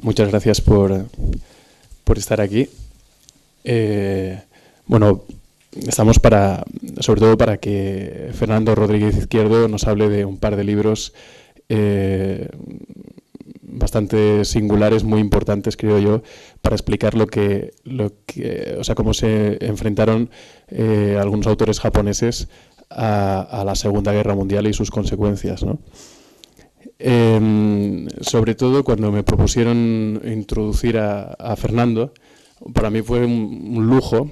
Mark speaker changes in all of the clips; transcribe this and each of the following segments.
Speaker 1: Muchas gracias por estar aquí. Bueno, estamos sobre todo para que Fernando Rodríguez Izquierdo nos hable de un par de libros bastante singulares, muy importantes, creo yo, para explicar o sea, cómo se enfrentaron algunos autores japoneses a la Segunda Guerra Mundial y sus consecuencias, ¿no? Sobre todo cuando me propusieron introducir a Fernando, para mí fue un lujo,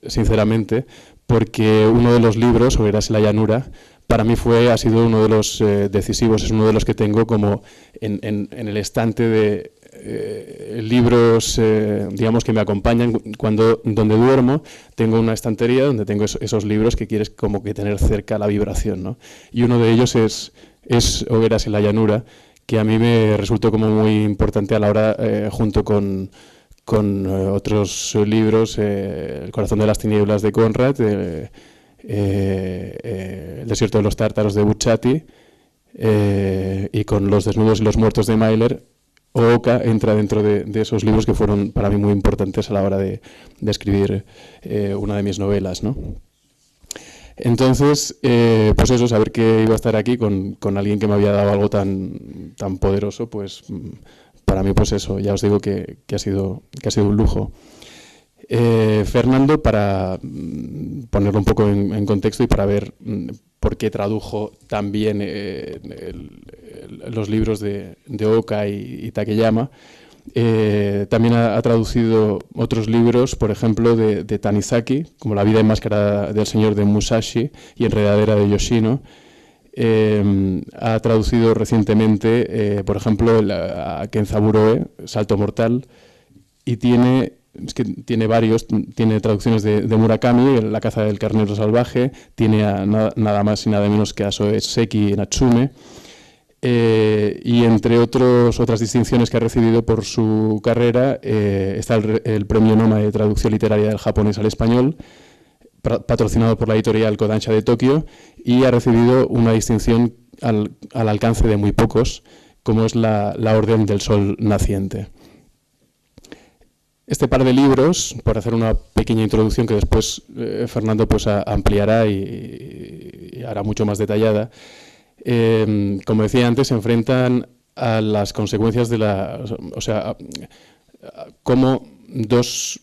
Speaker 1: sinceramente, porque uno de los libros, Hogueras en la llanura, para mí ha sido uno de los decisivos, es uno de los que tengo como en el estante de libros, digamos, que me acompañan donde duermo. Tengo una estantería donde tengo esos libros que quieres como que tener cerca la vibración, ¿no? Y uno de ellos es Hogueras en la llanura, que a mí me resultó como muy importante a la hora, junto con otros libros, El corazón de las tinieblas de Conrad, El desierto de los tártaros de Bucciati, y con Los desnudos y los muertos de Mailer. Ooka entra dentro de esos libros que fueron para mí muy importantes a la hora de escribir una de mis novelas, ¿no? Entonces, pues eso, saber que iba a estar aquí con alguien que me había dado algo tan poderoso, pues para mí, pues eso, ya os digo que ha sido un lujo. Fernando, para ponerlo un poco en contexto y para ver por qué tradujo también los libros de Ooka y Takeyama, también ha traducido otros libros, por ejemplo, de Tanizaki, como La vida en máscara del señor de Musashi y Enredadera de Yoshino. Ha traducido recientemente, por ejemplo, a Kenzaburoe, Salto Mortal, y tiene varios, tiene traducciones de Murakami, La caza del carnero salvaje, tiene nada más y nada menos que a Soeseki Natsume, y entre otras distinciones que ha recibido por su carrera, está el premio Noma de traducción literaria del japonés al español, patrocinado por la editorial Kodansha de Tokio, y ha recibido una distinción al alcance de muy pocos, como es la Orden del Sol Naciente. Este par de libros, por hacer una pequeña introducción que después Fernando pues ampliará y hará mucho más detallada, como decía antes, se enfrentan a las consecuencias o sea, cómo dos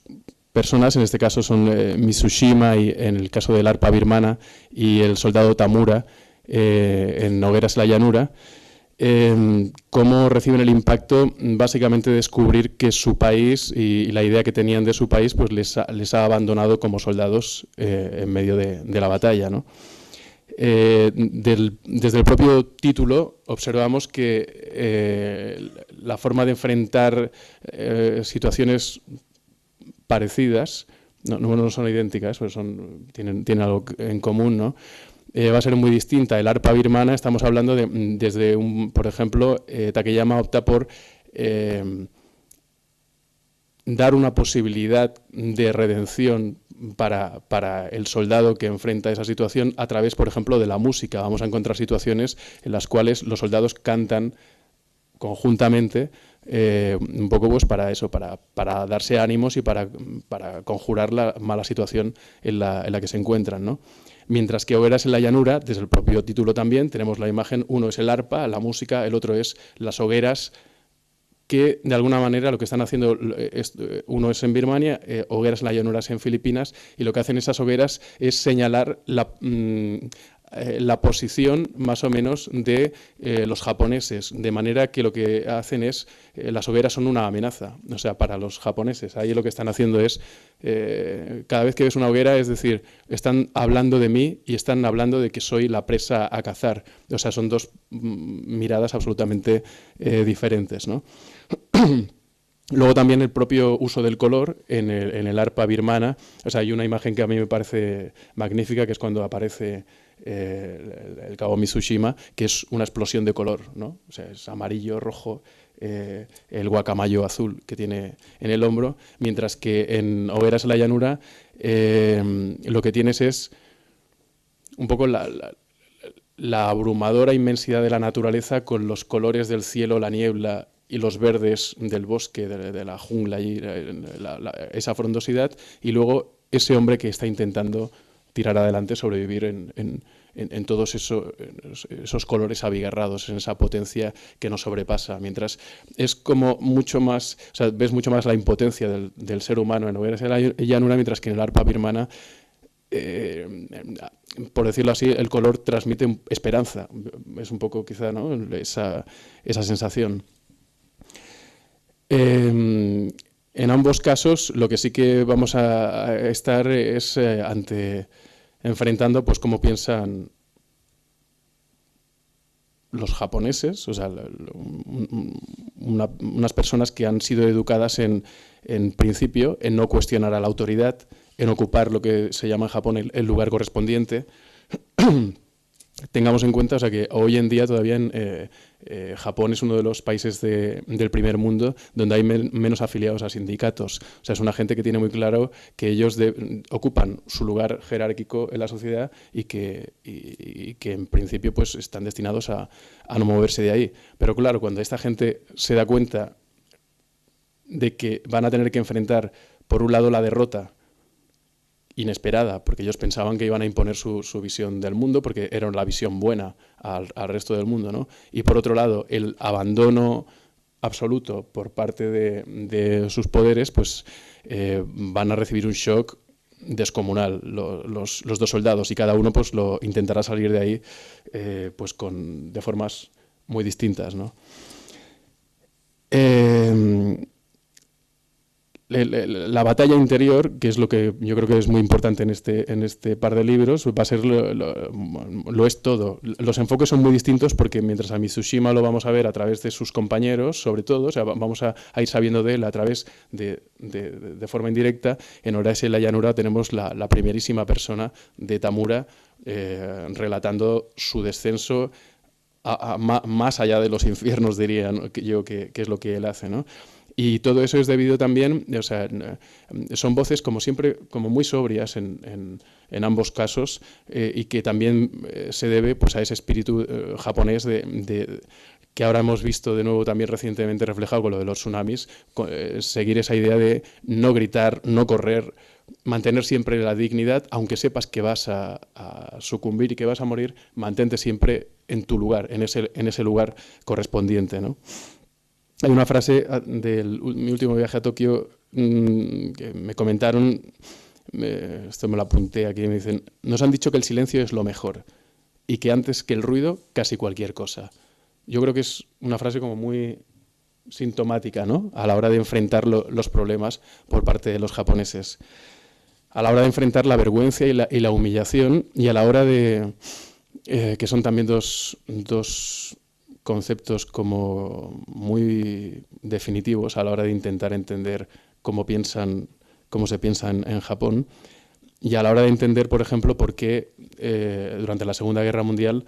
Speaker 1: personas, en este caso son Mitsushima, y en el caso del arpa birmana, y el soldado Tamura, en Hogueras en la llanura, cómo reciben el impacto básicamente de descubrir que su país y la idea que tenían de su país pues les ha abandonado como soldados en medio de la batalla, ¿no? Desde el propio título observamos que la forma de enfrentar situaciones parecidas, no son idénticas, pero tienen algo en común, ¿no? Va a ser muy distinta. El arpa birmana, estamos hablando por ejemplo, Takeyama opta por dar una posibilidad de redención para el soldado que enfrenta esa situación a través, por ejemplo, de la música. Vamos a encontrar situaciones en las cuales los soldados cantan conjuntamente, un poco pues para eso, para darse ánimos y para conjurar la mala situación en la que se encuentran, ¿no? Mientras que Hogueras en la llanura, desde el propio título también, tenemos la imagen, uno es el arpa, la música, el otro es las hogueras, que de alguna manera lo que están haciendo, uno es en Birmania, Hogueras en la llanura es en Filipinas, y lo que hacen esas hogueras es señalar la posición más o menos de los japoneses, de manera que lo que hacen es, las hogueras son una amenaza, o sea, para los japoneses. Ahí lo que están haciendo es, cada vez que ves una hoguera, es decir, están hablando de mí y están hablando de que soy la presa a cazar. O sea, son dos miradas absolutamente diferentes, ¿no? Luego también el propio uso del color en el arpa birmana. O sea, hay una imagen que a mí me parece magnífica, que es cuando aparece el cabo Mitsushima, que es una explosión de color, ¿no? O sea, es amarillo, rojo, el guacamayo azul que tiene en el hombro, mientras que en Hogueras en la llanura lo que tienes es un poco la abrumadora inmensidad de la naturaleza con los colores del cielo, la niebla y los verdes del bosque, de la jungla, y esa frondosidad, y luego ese hombre que está intentando tirar adelante, sobrevivir en todos esos colores abigarrados, en esa potencia que nos sobrepasa. Mientras es como mucho más, o sea, ves mucho más la impotencia del ser humano en Hogueras de la Llanura, mientras que en el arpa birmana, por decirlo así, el color transmite esperanza. Es un poco quizá, ¿no?, esa sensación. En ambos casos, lo que sí que vamos a estar es enfrentando pues cómo piensan los japoneses, o sea, unas personas que han sido educadas en principio en no cuestionar a la autoridad, en ocupar lo que se llama en Japón el lugar correspondiente. Tengamos en cuenta, o sea, que hoy en día todavía Japón es uno de los países del primer mundo donde hay menos afiliados a sindicatos. O sea, es una gente que tiene muy claro que ellos ocupan su lugar jerárquico en la sociedad y que en principio pues están destinados a no moverse de ahí. Pero claro, cuando esta gente se da cuenta de que van a tener que enfrentar, por un lado, la derrota inesperada, porque ellos pensaban que iban a imponer su visión del mundo, porque era la visión buena al resto del mundo, ¿no? Y por otro lado, el abandono absoluto por parte de sus poderes, pues van a recibir un shock descomunal los dos soldados, y cada uno pues lo intentará salir de ahí pues de formas muy distintas, ¿no? La batalla interior, que es lo que yo creo que es muy importante en este par de libros, va a ser lo es todo. Los enfoques son muy distintos porque mientras a Mitsushima lo vamos a ver a través de sus compañeros, sobre todo, o sea, vamos a ir sabiendo de él a través de forma indirecta, en Hogueras de la Llanura tenemos la primerísima persona de Tamura relatando su descenso más allá de los infiernos, diría, ¿no?, yo, que es lo que él hace, ¿no? Y todo eso es debido también, o sea, son voces como siempre, como muy sobrias en ambos casos, y que también se debe pues a ese espíritu japonés que ahora hemos visto de nuevo también recientemente reflejado con lo de los tsunamis, seguir esa idea de no gritar, no correr, mantener siempre la dignidad, aunque sepas que vas a sucumbir y que vas a morir, mantente siempre en tu lugar, en ese lugar correspondiente, ¿no? Hay una frase de mi último viaje a Tokio que me comentaron, esto me lo apunté aquí, me dicen: nos han dicho que el silencio es lo mejor y que antes que el ruido, casi cualquier cosa. Yo creo que es una frase como muy sintomática, ¿no?, a la hora de enfrentar los problemas por parte de los japoneses, a la hora de enfrentar la vergüenza y la humillación, y a la hora de que son también dos conceptos como muy definitivos a la hora de intentar entender cómo se piensa en Japón, y a la hora de entender, por ejemplo, por qué durante la Segunda Guerra Mundial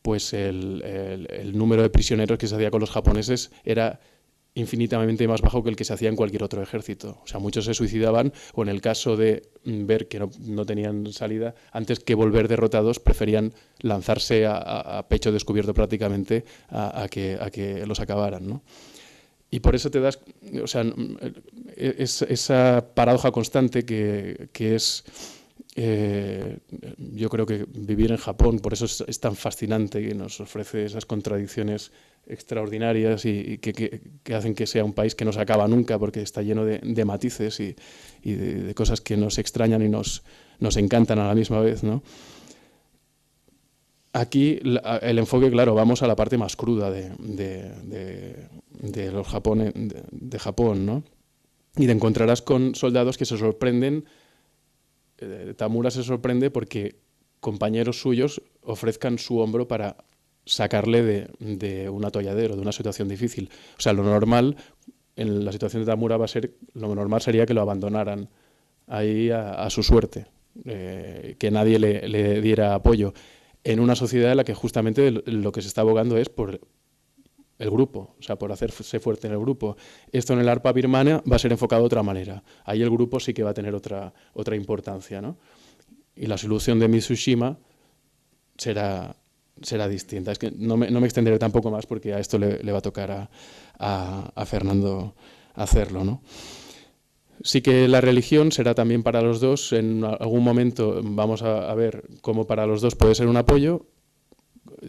Speaker 1: pues el número de prisioneros que se hacía con los japoneses era infinitamente más bajo que el que se hacía en cualquier otro ejército. O sea, muchos se suicidaban, o en el caso de ver que no tenían salida, antes que volver derrotados, preferían lanzarse a pecho descubierto prácticamente a que los acabaran, ¿no? Y por eso te das, o sea, esa paradoja constante que es, yo creo que vivir en Japón, por eso es tan fascinante, y nos ofrece esas contradicciones extraordinarias y que hacen que sea un país que no se acaba nunca, porque está lleno de matices y de cosas que nos extrañan y nos encantan a la misma vez, ¿no? Aquí el enfoque, claro, vamos a la parte más cruda de Japón, ¿no? Y te encontrarás con soldados que se sorprenden. Tamura se sorprende porque compañeros suyos ofrezcan su hombro para sacarle de un atolladero, de una situación difícil. O sea, lo normal en la situación de Tamura lo normal sería que lo abandonaran ahí a su suerte, que nadie le diera apoyo, en una sociedad en la que justamente lo que se está abogando es por el grupo, o sea, por hacerse fuerte en el grupo. Esto en el arpa birmana va a ser enfocado de otra manera. Ahí el grupo sí que va a tener otra importancia, ¿no? Y la solución de Mitsushima será será distinta. Es que no me extenderé tampoco más porque a esto le va a tocar a Fernando hacerlo, ¿no? Sí que la religión será también para los dos. En algún momento vamos a ver cómo para los dos puede ser un apoyo.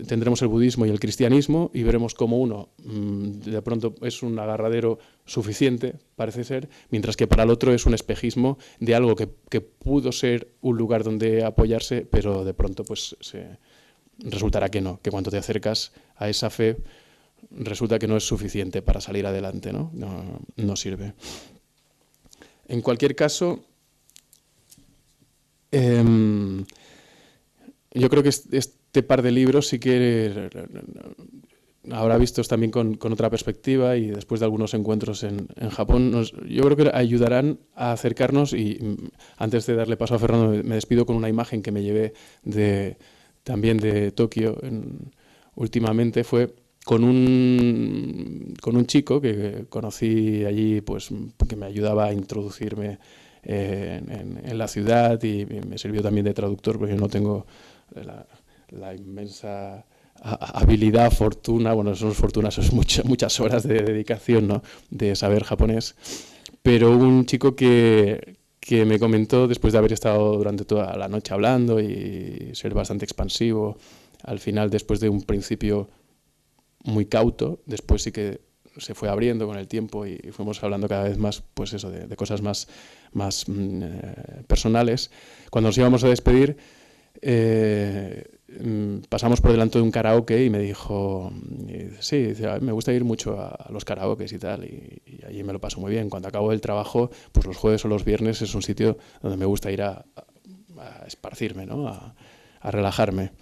Speaker 1: Tendremos el budismo y el cristianismo y veremos cómo uno de pronto es un agarradero suficiente, parece ser, mientras que para el otro es un espejismo de algo que pudo ser un lugar donde apoyarse, pero de pronto pues resultará que no, que cuando te acercas a esa fe resulta que no es suficiente para salir adelante, ¿no? No sirve. En cualquier caso, yo creo que este par de libros sí que ahora vistos también con otra perspectiva y después de algunos encuentros en Japón, yo creo que ayudarán a acercarnos. Y antes de darle paso a Fernando, me despido con una imagen que me llevé también de Tokio últimamente. Fue con un chico que conocí allí, pues que me ayudaba a introducirme en la ciudad y me sirvió también de traductor porque yo no tengo la inmensa habilidad, fortuna, bueno, eso no es fortuna, eso es muchas horas de dedicación, ¿no?, de saber japonés. Pero un chico que me comentó, después de haber estado durante toda la noche hablando y ser bastante expansivo, al final, después de un principio muy cauto, después sí que se fue abriendo con el tiempo y fuimos hablando cada vez más, pues eso, de cosas más personales. Cuando nos íbamos a despedir, pasamos por delante de un karaoke y me dijo, sí, me gusta ir mucho a los karaokes y tal, y allí me lo paso muy bien. Cuando acabo el trabajo, pues los jueves o los viernes es un sitio donde me gusta ir a esparcirme, ¿no?, a relajarme.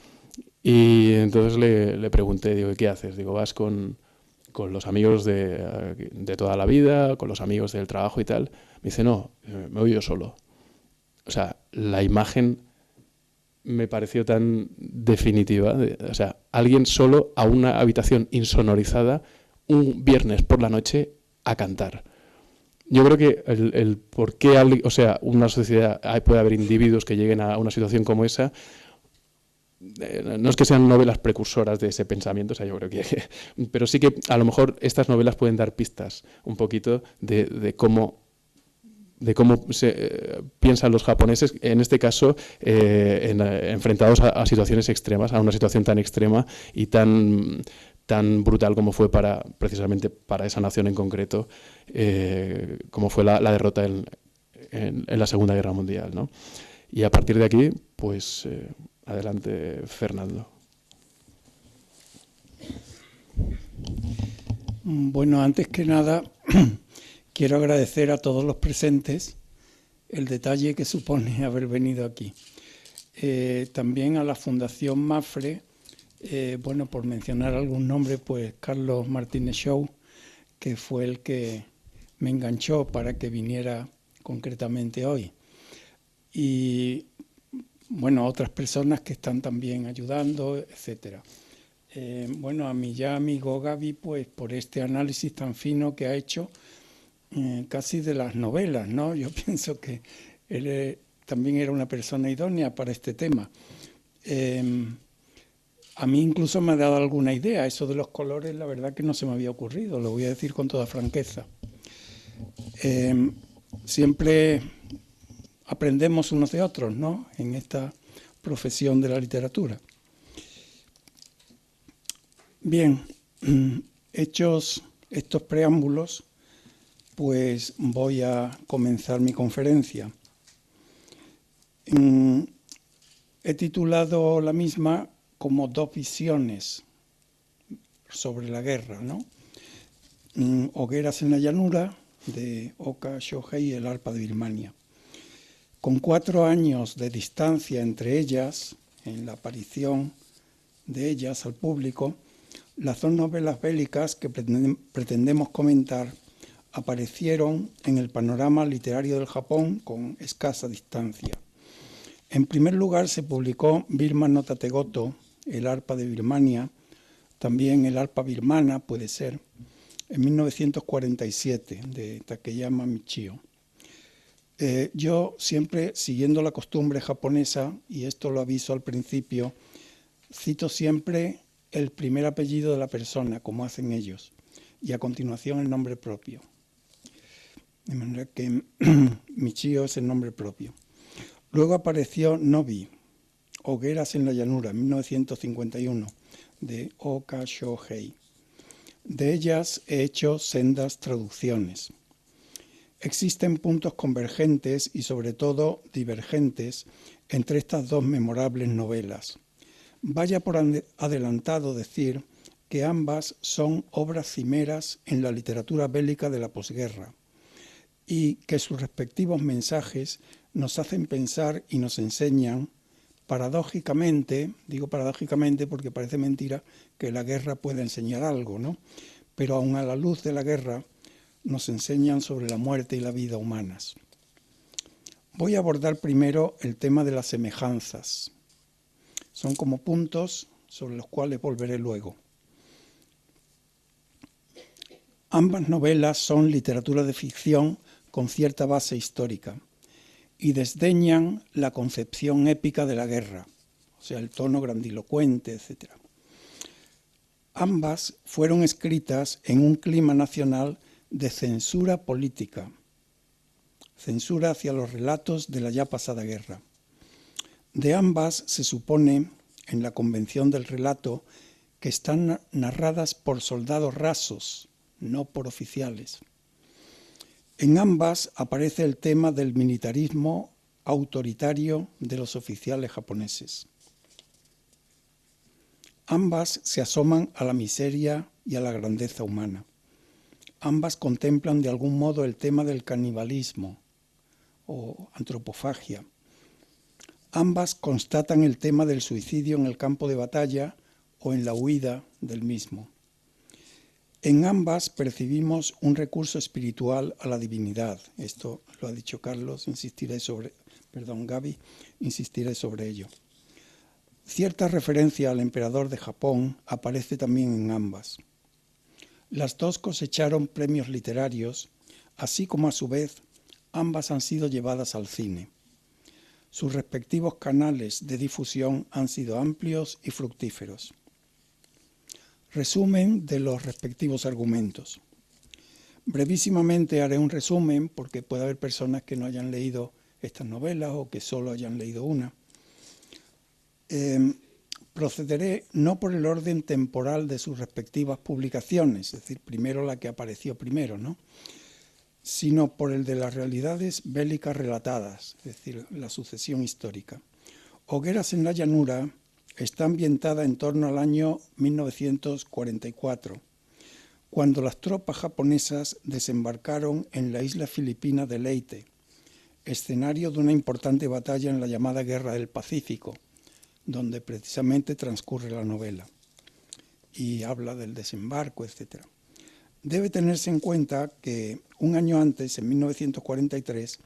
Speaker 1: Y entonces le pregunté, digo, ¿qué haces? Digo, ¿vas con los amigos de toda la vida, con los amigos del trabajo y tal? Me dice, no, me voy yo solo. O sea, la imagen me pareció tan definitiva. O sea, alguien solo a una habitación insonorizada un viernes por la noche a cantar. Yo creo que el por qué, o sea, una sociedad, puede haber individuos que lleguen a una situación como esa, no es que sean novelas precursoras de ese pensamiento, o sea, yo creo pero sí que a lo mejor estas novelas pueden dar pistas un poquito de cómo piensan los japoneses, en este caso enfrentados a situaciones extremas, a una situación tan extrema y tan brutal como fue precisamente para esa nación en concreto, como fue la derrota en la Segunda Guerra Mundial, ¿no? Y a partir de aquí, pues adelante, Fernando.
Speaker 2: Bueno, antes que nada, quiero agradecer a todos los presentes el detalle que supone haber venido aquí. También a la Fundación Mapfre, bueno, por mencionar algún nombre, pues Carlos Martínez Show, que fue el que me enganchó para que viniera concretamente hoy. Y bueno, otras personas que están también ayudando, etcétera. Bueno, a mi ya amigo Gaby, pues por este análisis tan fino que ha hecho, casi de las novelas, ¿no? Yo pienso que él también era una persona idónea para este tema. A mí incluso me ha dado alguna idea. Eso de los colores, la verdad que no se me había ocurrido, lo voy a decir con toda franqueza. Siempre aprendemos unos de otros, ¿no?, en esta profesión de la literatura. Bien, hechos estos preámbulos, pues voy a comenzar mi conferencia. He titulado la misma como Dos visiones sobre la guerra, ¿no? Hogueras en la llanura, de Oka Shohei y el arpa de Birmania. Con 4 años de distancia entre ellas, en la aparición de ellas al público, las dos novelas bélicas que pretendemos comentar aparecieron en el panorama literario del Japón con escasa distancia. En primer lugar se publicó Birman no Tategoto, el arpa de Birmania, también el arpa birmana puede ser, en 1947, de Takeyama Michio. Yo siempre, siguiendo la costumbre japonesa, y esto lo aviso al principio, cito siempre el primer apellido de la persona, como hacen ellos, y a continuación el nombre propio. De manera que Michio es el nombre propio. Luego apareció Nobi, Hogueras en la llanura, 1951, de Oka Shohei. De ellas he hecho sendas traducciones. Existen puntos convergentes y sobre todo divergentes entre estas dos memorables novelas. Vaya por adelantado decir que ambas son obras cimeras en la literatura bélica de la posguerra y que sus respectivos mensajes nos hacen pensar y nos enseñan, paradójicamente, digo paradójicamente porque parece mentira que la guerra pueda enseñar algo, ¿no? Pero aun a la luz de la guerra nos enseñan sobre la muerte y la vida humanas. Voy a abordar primero el tema de las semejanzas. Son como puntos sobre los cuales volveré luego. Ambas novelas son literatura de ficción con cierta base histórica y desdeñan la concepción épica de la guerra, o sea, el tono grandilocuente, etc. Ambas fueron escritas en un clima nacional de censura política, censura hacia los relatos de la ya pasada guerra. De ambas se supone, en la convención del relato, que están narradas por soldados rasos, no por oficiales. En ambas aparece el tema del militarismo autoritario de los oficiales japoneses. Ambas se asoman a la miseria y a la grandeza humana. Ambas contemplan de algún modo el tema del canibalismo o antropofagia. Ambas constatan el tema del suicidio en el campo de batalla o en la huida del mismo. En ambas percibimos un recurso espiritual a la divinidad. Esto lo ha dicho Carlos, Gaby, insistiré sobre ello. Cierta referencia al emperador de Japón aparece también en ambas. Las dos cosecharon premios literarios, así como a su vez ambas han sido llevadas al cine. Sus respectivos canales de difusión han sido amplios y fructíferos. Resumen de los respectivos argumentos. Brevísimamente haré un resumen porque puede haber personas que no hayan leído estas novelas o que solo hayan leído una. Procederé no por el orden temporal de sus respectivas publicaciones, es decir, primero la que apareció primero, ¿no?, sino por el de las realidades bélicas relatadas, es decir, la sucesión histórica. Hogueras en la llanura está ambientada en torno al año 1944, cuando las tropas japonesas desembarcaron en la isla filipina de Leyte, escenario de una importante batalla en la llamada Guerra del Pacífico, donde precisamente transcurre la novela y habla del desembarco, etc. Debe tenerse en cuenta que un año antes, en 1943,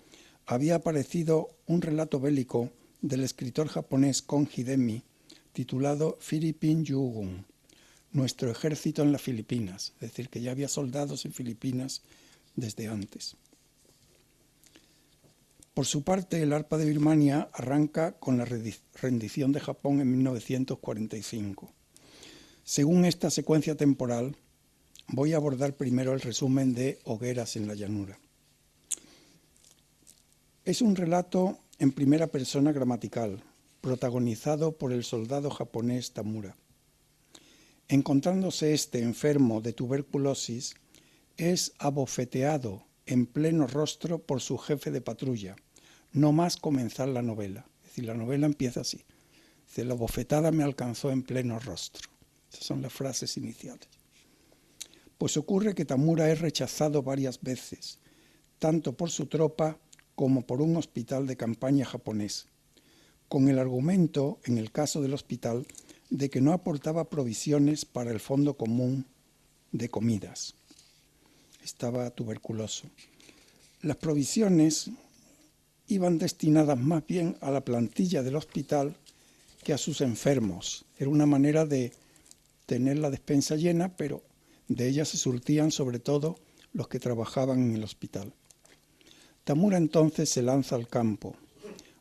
Speaker 2: había aparecido un relato bélico del escritor japonés Kon Hidemi, titulado Philippine Yugun, nuestro ejército en las Filipinas, es decir, que ya había soldados en Filipinas desde antes. Por su parte, el arpa de Birmania arranca con la rendición de Japón en 1945. Según esta secuencia temporal, voy a abordar primero el resumen de Hogueras en la llanura. Es un relato en primera persona gramatical, protagonizado por el soldado japonés Tamura. Encontrándose este enfermo de tuberculosis, es abofeteado en pleno rostro por su jefe de patrulla, no más comenzar la novela. Es decir, la novela empieza así. Dice, la bofetada me alcanzó en pleno rostro. Esas son las frases iniciales. Pues ocurre que Tamura es rechazado varias veces, tanto por su tropa como por un hospital de campaña japonés, con el argumento, en el caso del hospital, de que no aportaba provisiones para el Fondo Común de Comidas. Estaba tuberculoso. Las provisiones iban destinadas más bien a la plantilla del hospital que a sus enfermos. Era una manera de tener la despensa llena, pero de ella se surtían sobre todo los que trabajaban en el hospital. Tamura entonces se lanza al campo,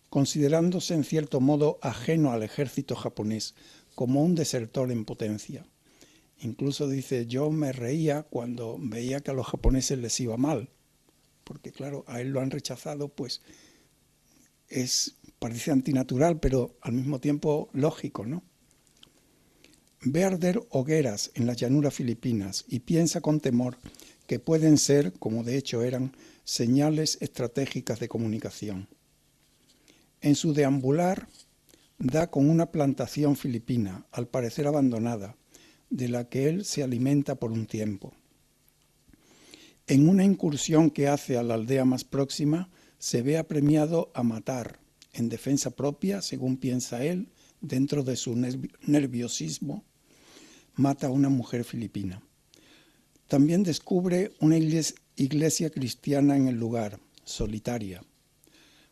Speaker 2: considerándose en cierto modo ajeno al ejército japonés, como un desertor en potencia. Incluso dice, yo me reía cuando veía que a los japoneses les iba mal, porque claro, a él lo han rechazado, pues parece antinatural, pero al mismo tiempo lógico, ¿no? Ve arder hogueras en las llanuras filipinas y piensa con temor que pueden ser, como de hecho eran, señales estratégicas de comunicación. En su deambular da con una plantación filipina, al parecer abandonada, de la que él se alimenta por un tiempo. En una incursión que hace a la aldea más próxima, se ve apremiado a matar, en defensa propia, según piensa él, dentro de su nerviosismo, mata a una mujer filipina. También descubre una iglesia cristiana en el lugar, solitaria,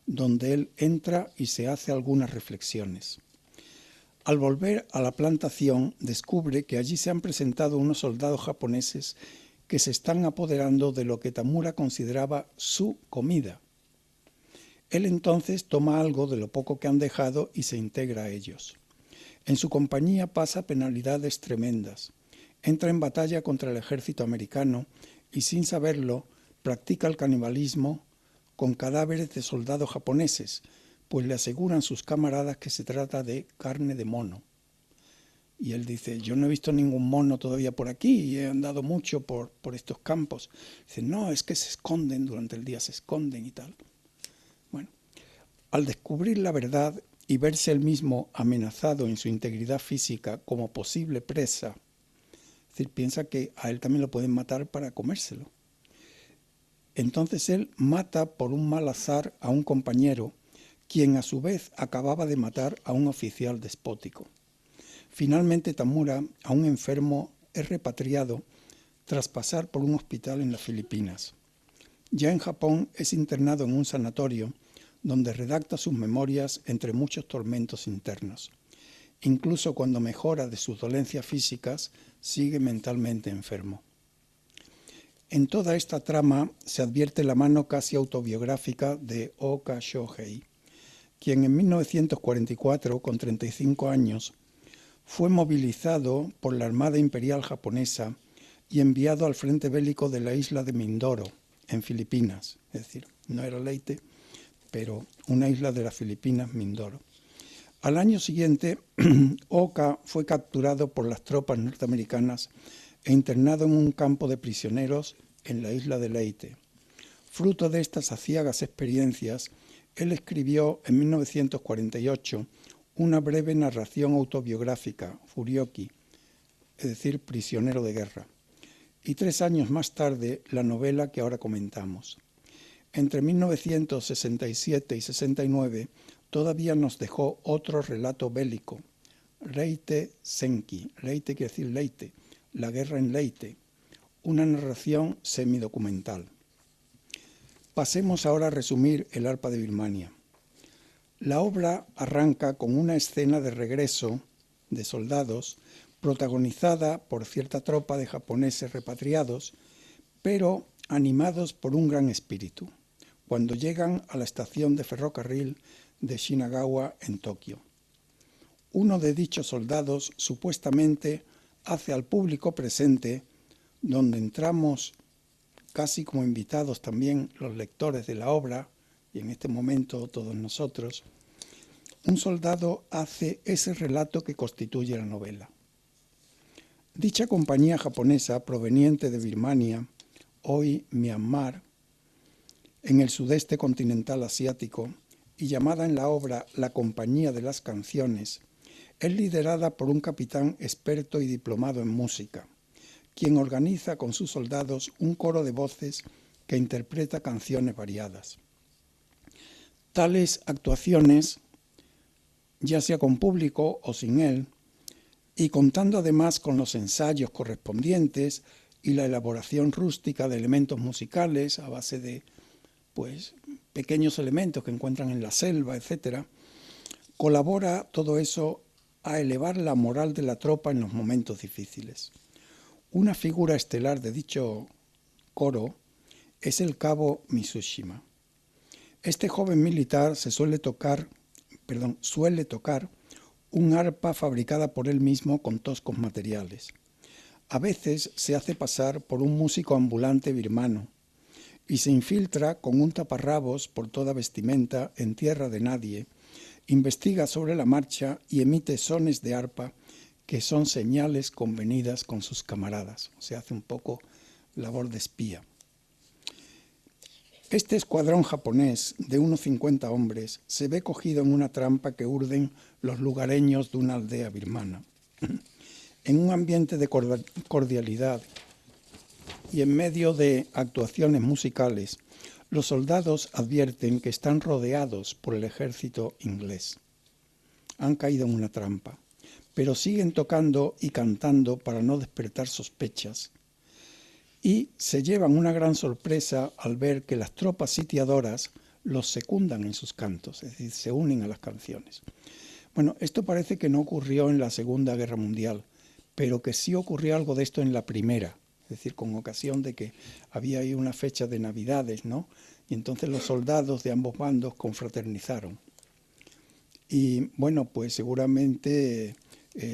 Speaker 2: donde él entra y se hace algunas reflexiones. Al volver a la plantación, descubre que allí se han presentado unos soldados japoneses que se están apoderando de lo que Tamura consideraba su comida. Él entonces toma algo de lo poco que han dejado y se integra a ellos. En su compañía pasa penalidades tremendas. Entra en batalla contra el ejército americano y, sin saberlo, practica el canibalismo con cadáveres de soldados japoneses, pues le aseguran sus camaradas que se trata de carne de mono. Y él dice, yo no he visto ningún mono todavía por aquí y he andado mucho por estos campos. Dice, no, es que se esconden durante el día, se esconden y tal. Bueno, al descubrir la verdad y verse él mismo amenazado en su integridad física como posible presa, es decir, piensa que a él también lo pueden matar para comérselo. Entonces él mata por un mal azar a un compañero, quien a su vez acababa de matar a un oficial despótico. Finalmente Tamura, a un enfermo, es repatriado tras pasar por un hospital en las Filipinas. Ya en Japón es internado en un sanatorio donde redacta sus memorias entre muchos tormentos internos. Incluso cuando mejora de sus dolencias físicas, sigue mentalmente enfermo. En toda esta trama se advierte la mano casi autobiográfica de Ooka Shohei, quien en 1944, con 35 años, fue movilizado por la Armada Imperial Japonesa y enviado al frente bélico de la isla de Mindoro, en Filipinas. Es decir, no era Leyte, pero una isla de las Filipinas, Mindoro. Al año siguiente, Ooka fue capturado por las tropas norteamericanas e internado en un campo de prisioneros en la isla de Leyte. Fruto de estas aciagas experiencias, él escribió en 1948 una breve narración autobiográfica, Furioki, es decir, prisionero de guerra, y 3 años más tarde la novela que ahora comentamos. Entre 1967 y 69 todavía nos dejó otro relato bélico, Reite Senki, Reite quiere decir Leyte, la guerra en Leyte, una narración semidocumental. Pasemos ahora a resumir El arpa de Birmania. La obra arranca con una escena de regreso de soldados protagonizada por cierta tropa de japoneses repatriados, pero animados por un gran espíritu, cuando llegan a la estación de ferrocarril de Shinagawa en Tokio. Uno de dichos soldados supuestamente hace al público presente, donde entramos casi como invitados también los lectores de la obra, y en este momento todos nosotros, un soldado hace ese relato que constituye la novela. Dicha compañía japonesa proveniente de Birmania, hoy Myanmar, en el sudeste continental asiático, y llamada en la obra la Compañía de las Canciones, es liderada por un capitán experto y diplomado en música, quien organiza con sus soldados un coro de voces que interpreta canciones variadas. Tales actuaciones, ya sea con público o sin él, y contando además con los ensayos correspondientes y la elaboración rústica de elementos musicales a base de pequeños elementos que encuentran en la selva, etc., colabora todo eso a elevar la moral de la tropa en los momentos difíciles. Una figura estelar de dicho coro es el cabo Mitsushima. Este joven militar suele tocar un arpa fabricada por él mismo con toscos materiales. A veces se hace pasar por un músico ambulante birmano y se infiltra con un taparrabos por toda vestimenta en tierra de nadie, investiga sobre la marcha y emite sones de arpa que son señales convenidas con sus camaradas. O sea, hace un poco labor de espía. Este escuadrón japonés de unos 50 hombres se ve cogido en una trampa que urden los lugareños de una aldea birmana. En un ambiente de cordialidad y en medio de actuaciones musicales, los soldados advierten que están rodeados por el ejército inglés. Han caído en una trampa, pero siguen tocando y cantando para no despertar sospechas. Y se llevan una gran sorpresa al ver que las tropas sitiadoras los secundan en sus cantos, es decir, se unen a las canciones. Bueno, esto parece que no ocurrió en la Segunda Guerra Mundial, pero que sí ocurrió algo de esto en la Primera, es decir, con ocasión de que había ahí una fecha de Navidades, ¿no? Y entonces los soldados de ambos bandos confraternizaron. Y bueno, pues seguramente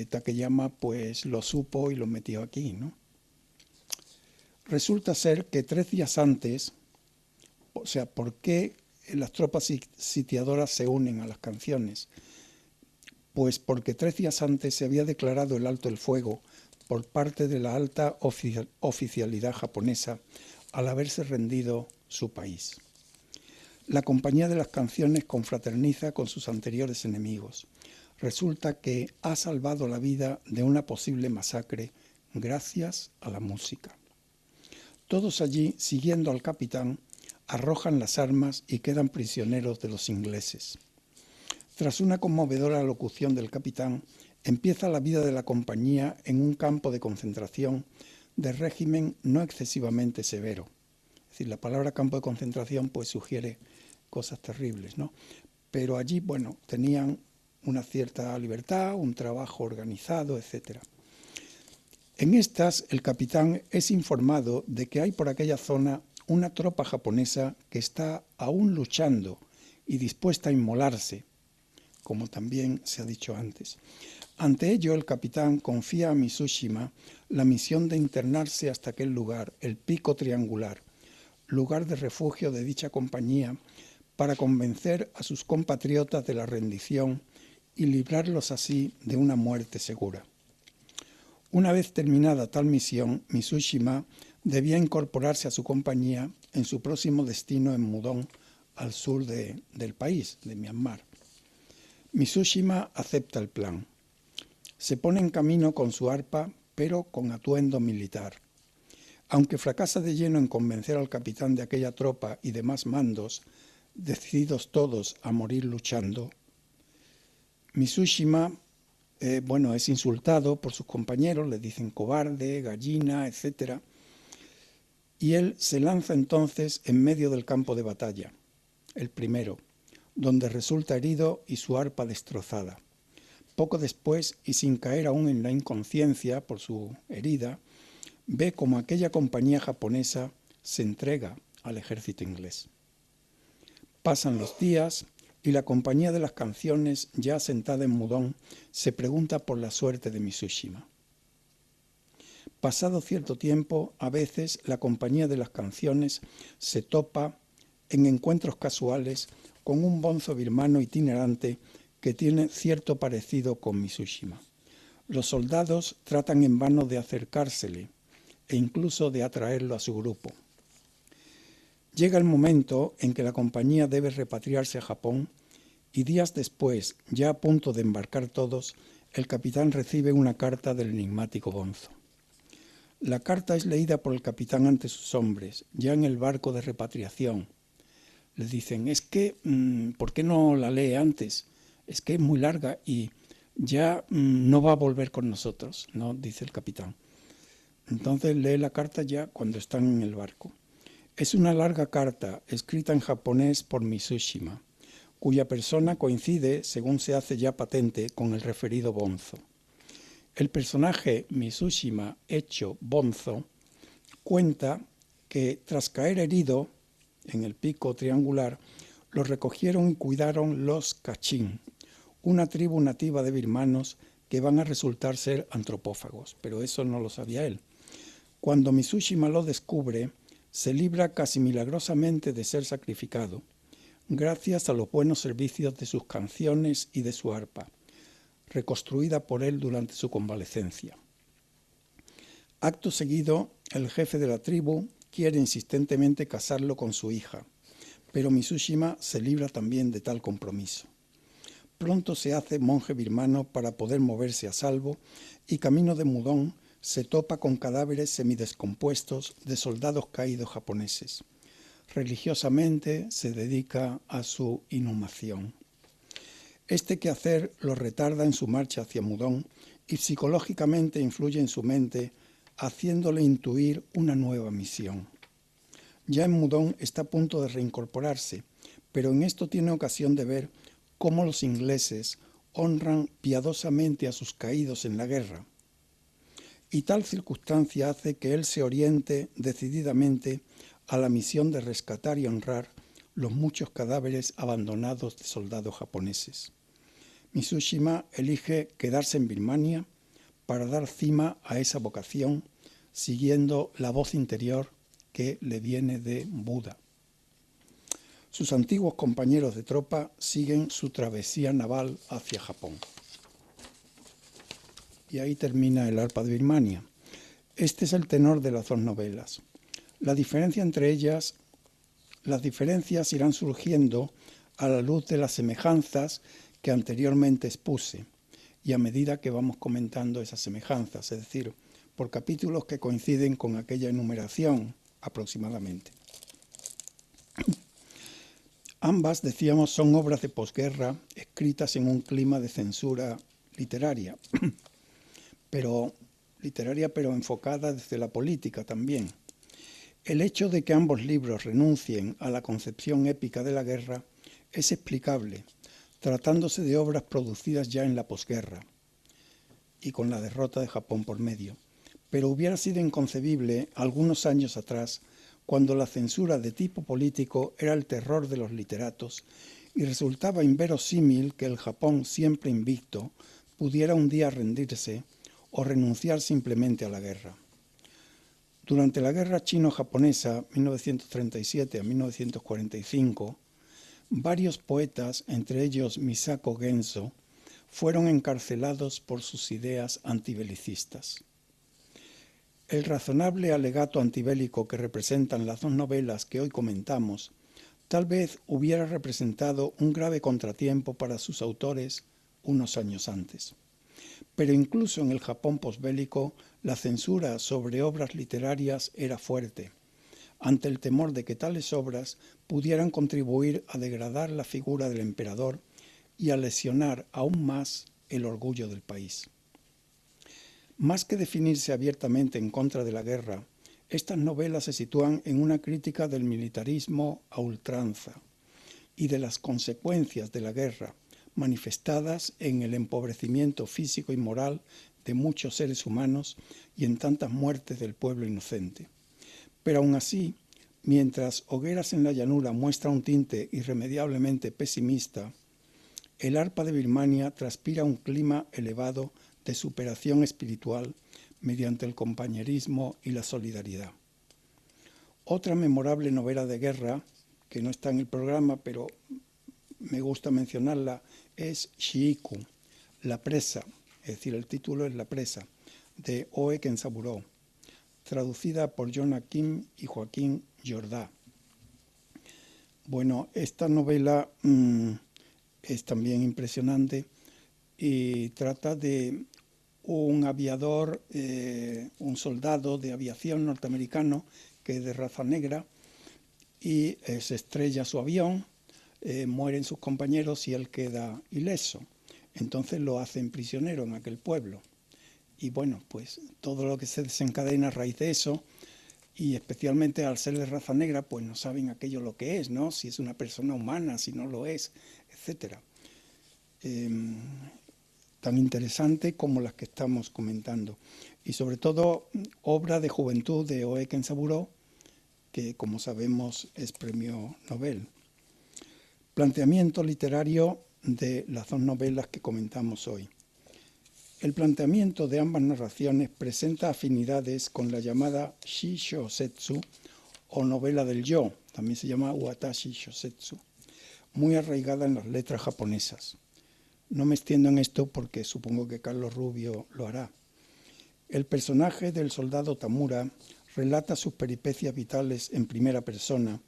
Speaker 2: Takeyama pues lo supo y lo metió aquí, ¿no? Resulta ser que 3 días antes, o sea, ¿por qué las tropas sitiadoras se unen a las canciones? Pues porque 3 días antes se había declarado el alto el fuego por parte de la alta oficialidad japonesa al haberse rendido su país. La compañía de las canciones confraterniza con sus anteriores enemigos. Resulta que ha salvado la vida de una posible masacre gracias a la música. Todos allí, siguiendo al capitán, arrojan las armas y quedan prisioneros de los ingleses. Tras una conmovedora locución del capitán, empieza la vida de la compañía en un campo de concentración de régimen no excesivamente severo. Es decir, la palabra campo de concentración pues sugiere cosas terribles, ¿no? Pero allí, bueno, tenían una cierta libertad, un trabajo organizado, etc. En estas, el capitán es informado de que hay por aquella zona una tropa japonesa que está aún luchando y dispuesta a inmolarse, como también se ha dicho antes. Ante ello, el capitán confía a Mitsushima la misión de internarse hasta aquel lugar, el Pico Triangular, lugar de refugio de dicha compañía, para convencer a sus compatriotas de la rendición y librarlos así de una muerte segura. Una vez terminada tal misión, Mitsushima debía incorporarse a su compañía en su próximo destino en Mudong, al sur del país, de Myanmar. Mitsushima acepta el plan. Se pone en camino con su arpa, pero con atuendo militar. Aunque fracasa de lleno en convencer al capitán de aquella tropa y demás mandos, decididos todos a morir luchando, Mitsushima es insultado por sus compañeros, le dicen cobarde, gallina, etc. Y él se lanza entonces en medio del campo de batalla, el primero, donde resulta herido y su arpa destrozada. Poco después, y sin caer aún en la inconsciencia por su herida, ve como aquella compañía japonesa se entrega al ejército inglés. Pasan los días y la compañía de las canciones, ya asentada en Mudong, se pregunta por la suerte de Mitsushima. Pasado cierto tiempo, a veces la compañía de las canciones se topa en encuentros casuales con un bonzo birmano itinerante que tiene cierto parecido con Mitsushima. Los soldados tratan en vano de acercársele e incluso de atraerlo a su grupo. Llega el momento en que la compañía debe repatriarse a Japón y días después, ya a punto de embarcar todos, el capitán recibe una carta del enigmático bonzo. La carta es leída por el capitán ante sus hombres, ya en el barco de repatriación. Le dicen, ¿por qué no la lee antes? Es que es muy larga y ya no va a volver con nosotros, ¿no? Dice el capitán. Entonces lee la carta ya cuando están en el barco. Es una larga carta escrita en japonés por Mitsushima, cuya persona coincide, según se hace ya patente, con el referido bonzo. El personaje Mitsushima, hecho bonzo, cuenta que tras caer herido en el pico triangular, lo recogieron y cuidaron los kachin, una tribu nativa de birmanos que van a resultar ser antropófagos, pero eso no lo sabía él. Cuando Mitsushima lo descubre, se libra casi milagrosamente de ser sacrificado, gracias a los buenos servicios de sus canciones y de su arpa, reconstruida por él durante su convalecencia. Acto seguido, el jefe de la tribu quiere insistentemente casarlo con su hija, pero Mitsushima se libra también de tal compromiso. Pronto se hace monje birmano para poder moverse a salvo y camino de Mudón se topa con cadáveres semidescompuestos de soldados caídos japoneses. Religiosamente se dedica a su inhumación. Este quehacer lo retarda en su marcha hacia Mudón y psicológicamente influye en su mente, haciéndole intuir una nueva misión. Ya en Mudón está a punto de reincorporarse, pero en esto tiene ocasión de ver cómo los ingleses honran piadosamente a sus caídos en la guerra. Y tal circunstancia hace que él se oriente decididamente a la misión de rescatar y honrar los muchos cadáveres abandonados de soldados japoneses. Mitsushima elige quedarse en Birmania para dar cima a esa vocación, siguiendo la voz interior que le viene de Buda. Sus antiguos compañeros de tropa siguen su travesía naval hacia Japón. Y ahí termina El arpa de Birmania. Este es el tenor de las dos novelas. La diferencia entre ellas, las diferencias irán surgiendo a la luz de las semejanzas que anteriormente expuse y a medida que vamos comentando esas semejanzas, es decir, por capítulos que coinciden con aquella enumeración aproximadamente. Ambas, decíamos, son obras de posguerra escritas en un clima de censura literaria, pero enfocada desde la política también. El hecho de que ambos libros renuncien a la concepción épica de la guerra es explicable, tratándose de obras producidas ya en la posguerra y con la derrota de Japón por medio. Pero hubiera sido inconcebible algunos años atrás, cuando la censura de tipo político era el terror de los literatos y resultaba inverosímil que el Japón siempre invicto pudiera un día rendirse o renunciar simplemente a la guerra. Durante la guerra chino-japonesa 1937 a 1945, varios poetas, entre ellos Misako Genso, fueron encarcelados por sus ideas antibelicistas. El razonable alegato antibélico que representan las dos novelas que hoy comentamos tal vez hubiera representado un grave contratiempo para sus autores unos años antes. Pero incluso en el Japón posbélico, la censura sobre obras literarias era fuerte, ante el temor de que tales obras pudieran contribuir a degradar la figura del emperador y a lesionar aún más el orgullo del país. Más que definirse abiertamente en contra de la guerra, estas novelas se sitúan en una crítica del militarismo a ultranza y de las consecuencias de la guerra, manifestadas en el empobrecimiento físico y moral de muchos seres humanos y en tantas muertes del pueblo inocente. Pero aún así, mientras Hogueras en la llanura muestra un tinte irremediablemente pesimista, El arpa de Birmania transpira un clima elevado de superación espiritual mediante el compañerismo y la solidaridad. Otra memorable novela de guerra, que no está en el programa, pero me gusta mencionarla, es Shiiku, La presa, es decir, el título es La presa, de Oe Kensaburo, traducida por Jonah Kim y Joaquín Jordá. Bueno, esta novela es también impresionante y trata de un aviador, un soldado de aviación norteamericano que es de raza negra y se estrella su avión, mueren sus compañeros y él queda ileso. Entonces lo hacen prisionero en aquel pueblo. Y bueno, pues todo lo que se desencadena a raíz de eso, y especialmente al ser de raza negra, pues no saben aquello lo que es, ¿no? Si es una persona humana, si no lo es, etc. Tan interesante como las que estamos comentando. Y sobre todo, obra de juventud de Oe Kensaburo, que como sabemos es premio Nobel. Planteamiento literario de las dos novelas que comentamos hoy. El planteamiento de ambas narraciones presenta afinidades con la llamada Shi-Shosetsu o novela del yo, también se llama Watashi-Shosetsu, muy arraigada en las letras japonesas. No me extiendo en esto porque supongo que Carlos Rubio lo hará. El personaje del soldado Tamura relata sus peripecias vitales en primera persona,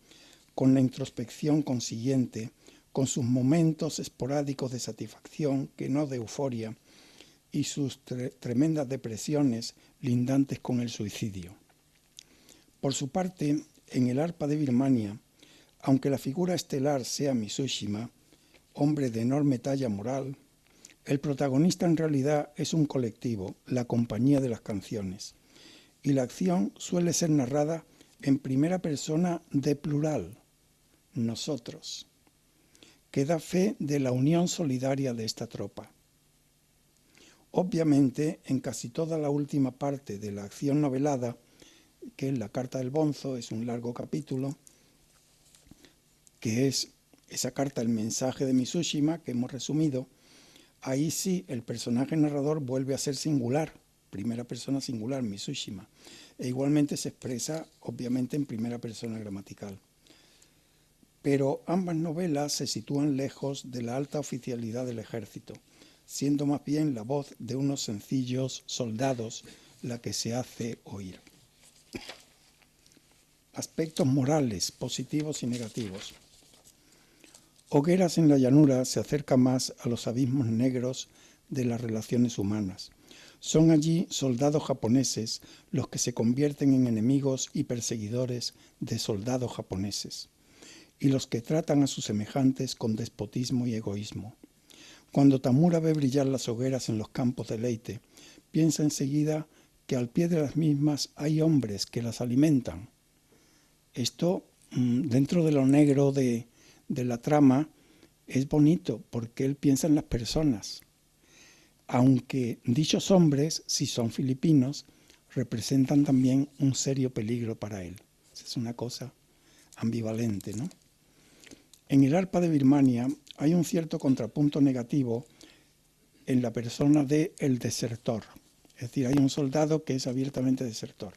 Speaker 2: con la introspección consiguiente, con sus momentos esporádicos de satisfacción, que no de euforia, y sus tremendas depresiones lindantes con el suicidio. Por su parte, en El arpa de Birmania, aunque la figura estelar sea Mitsushima, hombre de enorme talla moral, el protagonista en realidad es un colectivo, la compañía de las canciones, y la acción suele ser narrada en primera persona de plural, nosotros, que da fe de la unión solidaria de esta tropa. Obviamente, en casi toda la última parte de la acción novelada, que es la Carta del Bonzo, es un largo capítulo, que es esa carta, el mensaje de Mitsushima, que hemos resumido, ahí sí el personaje narrador vuelve a ser singular, primera persona singular, Mitsushima, e igualmente se expresa, obviamente, en primera persona gramatical. Pero ambas novelas se sitúan lejos de la alta oficialidad del ejército, siendo más bien la voz de unos sencillos soldados la que se hace oír. Aspectos morales, positivos y negativos. Hogueras en la llanura se acerca más a los abismos negros de las relaciones humanas. Son allí soldados japoneses los que se convierten en enemigos y perseguidores de soldados japoneses, y los que tratan a sus semejantes con despotismo y egoísmo. Cuando Tamura ve brillar las hogueras en los campos de Leyte, piensa enseguida que al pie de las mismas hay hombres que las alimentan. Esto, dentro de lo negro de la trama, es bonito porque él piensa en las personas. Aunque dichos hombres, si son filipinos, representan también un serio peligro para él. Es una cosa ambivalente, ¿no? En El arpa de Birmania hay un cierto contrapunto negativo en la persona de el desertor. Es decir, hay un soldado que es abiertamente desertor.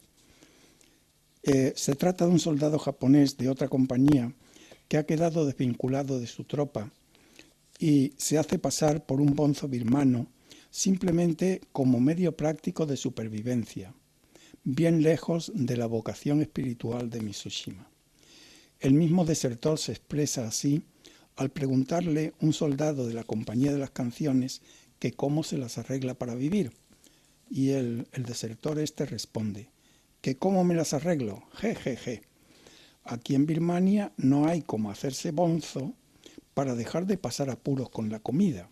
Speaker 2: Se trata de un soldado japonés de otra compañía que ha quedado desvinculado de su tropa y se hace pasar por un bonzo birmano simplemente como medio práctico de supervivencia, bien lejos de la vocación espiritual de Mitsushima. El mismo desertor se expresa así al preguntarle un soldado de la compañía de las canciones que cómo se las arregla para vivir. Y el desertor responde, que cómo me las arreglo, jejeje. Aquí en Birmania no hay como hacerse bonzo para dejar de pasar apuros con la comida.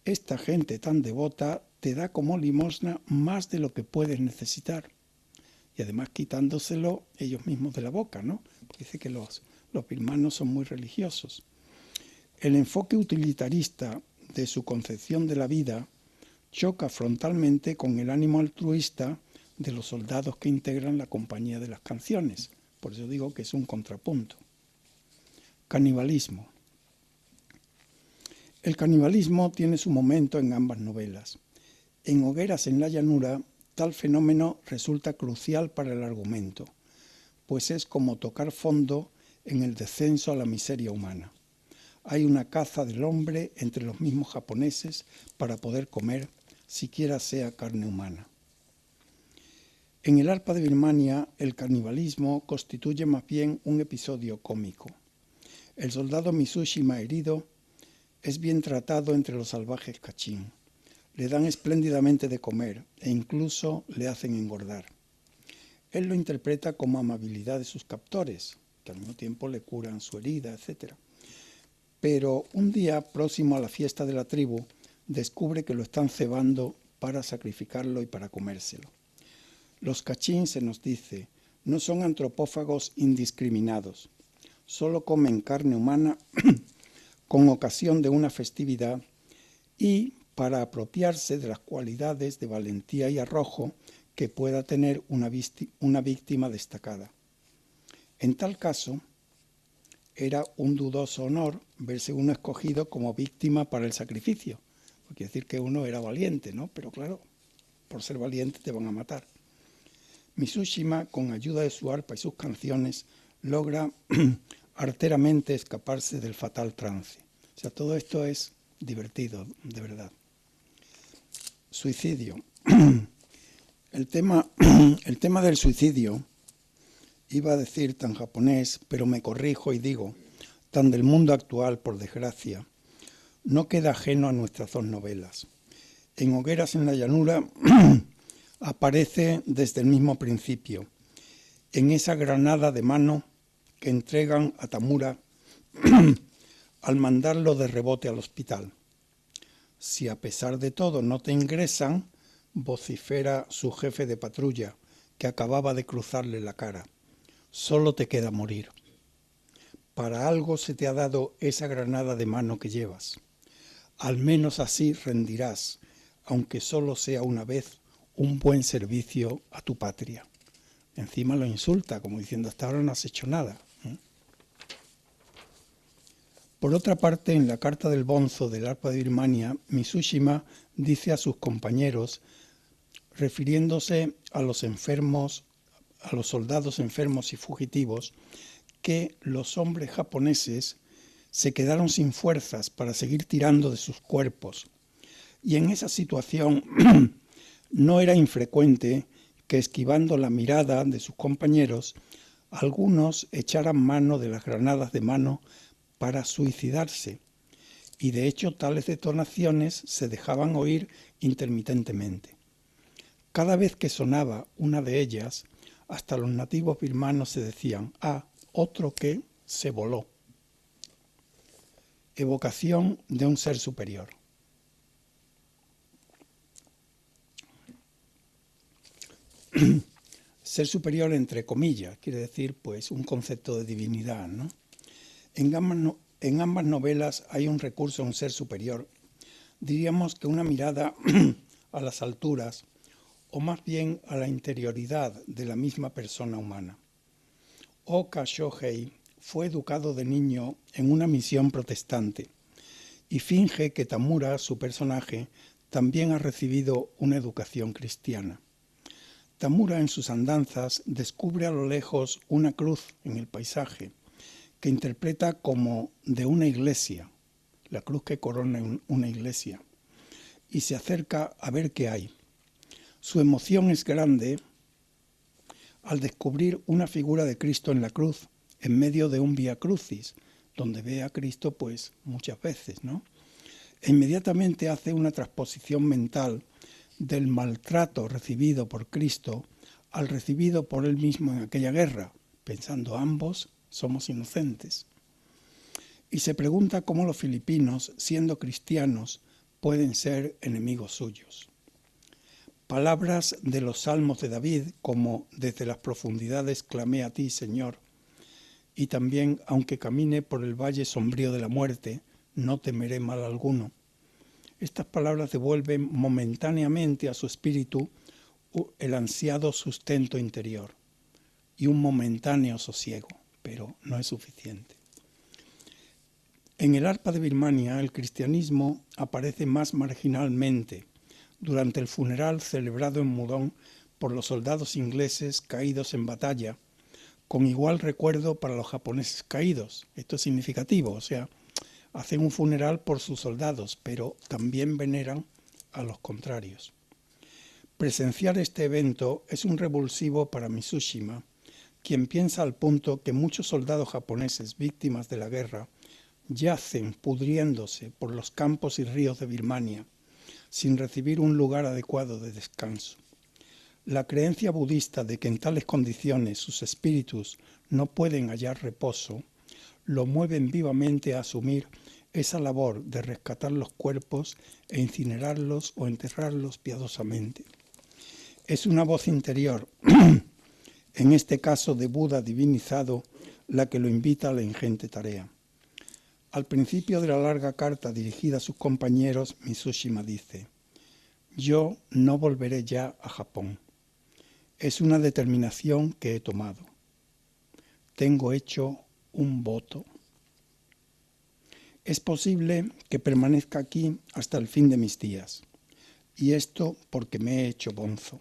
Speaker 2: Esta gente tan devota te da como limosna más de lo que puedes necesitar. Y además quitándoselo ellos mismos de la boca, ¿no? Porque dice que los birmanos son muy religiosos. El enfoque utilitarista de su concepción de la vida choca frontalmente con el ánimo altruista de los soldados que integran la compañía de las canciones. Por eso digo que es un contrapunto. Canibalismo. El canibalismo tiene su momento en ambas novelas. En Hogueras en la llanura, tal fenómeno resulta crucial para el argumento, pues es como tocar fondo en el descenso a la miseria humana. Hay una caza del hombre entre los mismos japoneses para poder comer, siquiera sea carne humana. En El arpa de Birmania, el canibalismo constituye más bien un episodio cómico. El soldado Mitsushima herido es bien tratado entre los salvajes kachin. Le dan espléndidamente de comer e incluso le hacen engordar. Él lo interpreta como amabilidad de sus captores, que al mismo tiempo le curan su herida, etc. Pero un día próximo a la fiesta de la tribu, descubre que lo están cebando para sacrificarlo y para comérselo. Los kachin, se nos dice, no son antropófagos indiscriminados, solo comen carne humana con ocasión de una festividad y para apropiarse de las cualidades de valentía y arrojo que pueda tener una víctima destacada. En tal caso, era un dudoso honor verse uno escogido como víctima para el sacrificio. Quiere decir que uno era valiente, ¿no? Pero claro, por ser valiente te van a matar. Mitsushima, con ayuda de su arpa y sus canciones, logra arteramente escaparse del fatal trance. O sea, todo esto es divertido, de verdad. Suicidio. El tema del suicidio, iba a decir tan japonés, pero me corrijo y digo, tan del mundo actual, por desgracia, no queda ajeno a nuestras dos novelas. En Hogueras en la llanura aparece desde el mismo principio, en esa granada de mano que entregan a Tamura al mandarlo de rebote al hospital. Si a pesar de todo no te ingresan, vocifera su jefe de patrulla, que acababa de cruzarle la cara. Solo te queda morir. Para algo se te ha dado esa granada de mano que llevas. Al menos así rendirás, aunque solo sea una vez, un buen servicio a tu patria. Encima lo insulta, como diciendo, hasta ahora no has hecho nada. Por otra parte, en la carta del bonzo del arpa de Birmania, Mitsushima dice a sus compañeros, refiriéndose a los enfermos, a los soldados enfermos y fugitivos, que los hombres japoneses se quedaron sin fuerzas para seguir tirando de sus cuerpos. Y en esa situación no era infrecuente que, esquivando la mirada de sus compañeros, algunos echaran mano de las granadas de mano para suicidarse, y de hecho tales detonaciones se dejaban oír intermitentemente. Cada vez que sonaba una de ellas, hasta los nativos birmanos se decían, otro que se voló. Evocación de un ser superior. Ser superior entre comillas, quiere decir pues un concepto de divinidad, ¿no? En ambas novelas hay un recurso a un ser superior, diríamos que una mirada a las alturas, o más bien a la interioridad de la misma persona humana. Oka Shohei fue educado de niño en una misión protestante y finge que Tamura, su personaje, también ha recibido una educación cristiana. Tamura en sus andanzas descubre a lo lejos una cruz en el paisaje que interpreta como de una iglesia, la cruz que corona una iglesia, y se acerca a ver qué hay. Su emoción es grande al descubrir una figura de Cristo en la cruz, en medio de un Vía Crucis, donde ve a Cristo pues muchas veces, ¿no? E inmediatamente hace una transposición mental del maltrato recibido por Cristo al recibido por él mismo en aquella guerra, pensando ambos somos inocentes. Y se pregunta cómo los filipinos, siendo cristianos, pueden ser enemigos suyos. Palabras de los salmos de David, como desde las profundidades clamé a ti, Señor, y también aunque camine por el valle sombrío de la muerte, no temeré mal alguno. Estas palabras devuelven momentáneamente a su espíritu el ansiado sustento interior y un momentáneo sosiego, pero no es suficiente. En el arpa de Birmania, el cristianismo aparece más marginalmente durante el funeral celebrado en Mudón por los soldados ingleses caídos en batalla, con igual recuerdo para los japoneses caídos. Esto es significativo, o sea, hacen un funeral por sus soldados, pero también veneran a los contrarios. Presenciar este evento es un revulsivo para Mitsushima, quien piensa al punto que muchos soldados japoneses víctimas de la guerra yacen pudriéndose por los campos y ríos de Birmania, sin recibir un lugar adecuado de descanso. La creencia budista de que en tales condiciones sus espíritus no pueden hallar reposo, lo mueven vivamente a asumir esa labor de rescatar los cuerpos e incinerarlos o enterrarlos piadosamente. Es una voz interior, en este caso de Buda divinizado, la que lo invita a la ingente tarea. Al principio de la larga carta dirigida a sus compañeros, Mitsushima dice: «Yo no volveré ya a Japón. Es una determinación que he tomado. Tengo hecho un voto Es posible que permanezca aquí hasta el fin de mis días. Y esto porque me he hecho bonzo,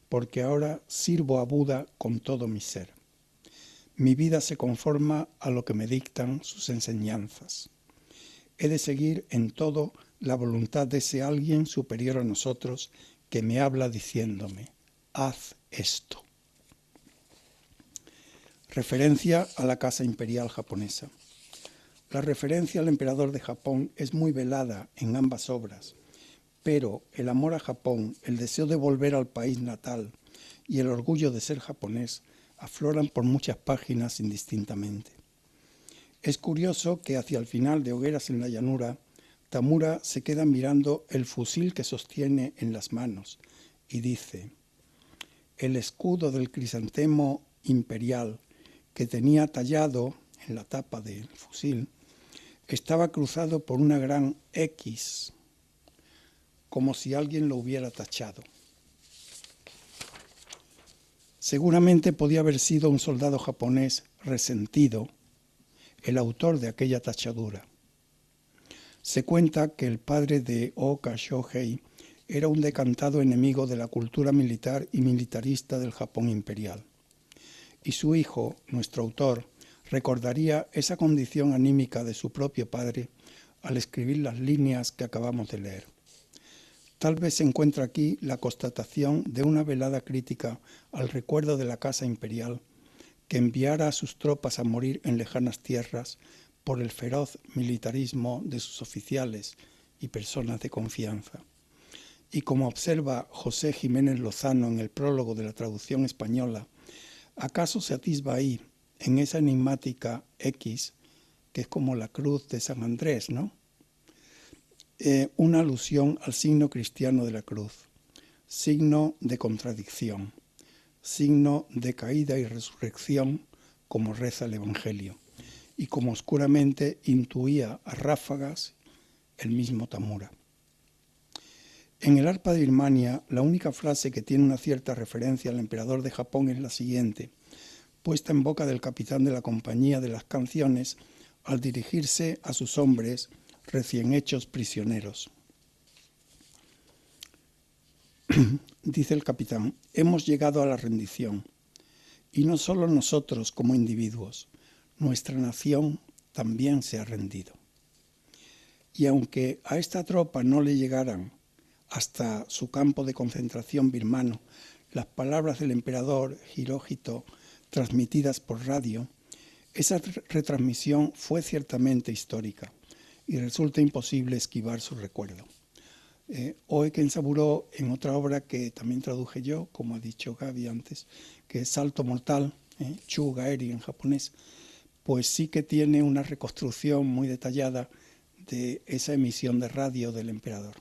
Speaker 2: porque ahora sirvo a Buda con todo mi ser. Mi vida se conforma a lo que me dictan sus enseñanzas. He de seguir en todo la voluntad de ese alguien superior a nosotros que me habla diciéndome, haz esto. Referencia a la Casa Imperial japonesa. La referencia al emperador de Japón es muy velada en ambas obras, pero el amor a Japón, el deseo de volver al país natal y el orgullo de ser japonés afloran por muchas páginas indistintamente. Es curioso que hacia el final de Hogueras en la llanura, Tamura se queda mirando el fusil que sostiene en las manos y dice: el escudo del crisantemo imperial que tenía tallado en la tapa del fusil estaba cruzado por una gran X, como si alguien lo hubiera tachado. Seguramente podía haber sido un soldado japonés resentido, el autor de aquella tachadura. Se cuenta que el padre de Ooka Shohei era un decantado enemigo de la cultura militar y militarista del Japón imperial. Y su hijo, nuestro autor, recordaría esa condición anímica de su propio padre al escribir las líneas que acabamos de leer. Tal vez se encuentra aquí la constatación de una velada crítica al recuerdo de la Casa Imperial que enviara a sus tropas a morir en lejanas tierras por el feroz militarismo de sus oficiales y personas de confianza. Y como observa José Jiménez Lozano en el prólogo de la traducción española, ¿acaso se atisba ahí, en esa enigmática X, que es como la cruz de San Andrés, ¿no? Una alusión al signo cristiano de la cruz, signo de contradicción, signo de caída y resurrección, como reza el Evangelio, y como oscuramente intuía a ráfagas el mismo Tamura. En el arpa de Birmania, la única frase que tiene una cierta referencia al emperador de Japón es la siguiente, puesta en boca del capitán de la compañía de las canciones al dirigirse a sus hombres recién hechos prisioneros. Dice el capitán, hemos llegado a la rendición, y no solo nosotros como individuos, nuestra nación también se ha rendido. Y aunque a esta tropa no le llegaran hasta su campo de concentración birmano las palabras del emperador Hirohito transmitidas por radio, esa retransmisión fue ciertamente histórica y resulta imposible esquivar su recuerdo. Oe Kenzaburo, en otra obra que también traduje yo, como ha dicho Gaby antes, que es Salto Mortal, Chu Gaeri en japonés, pues sí que tiene una reconstrucción muy detallada de esa emisión de radio del emperador.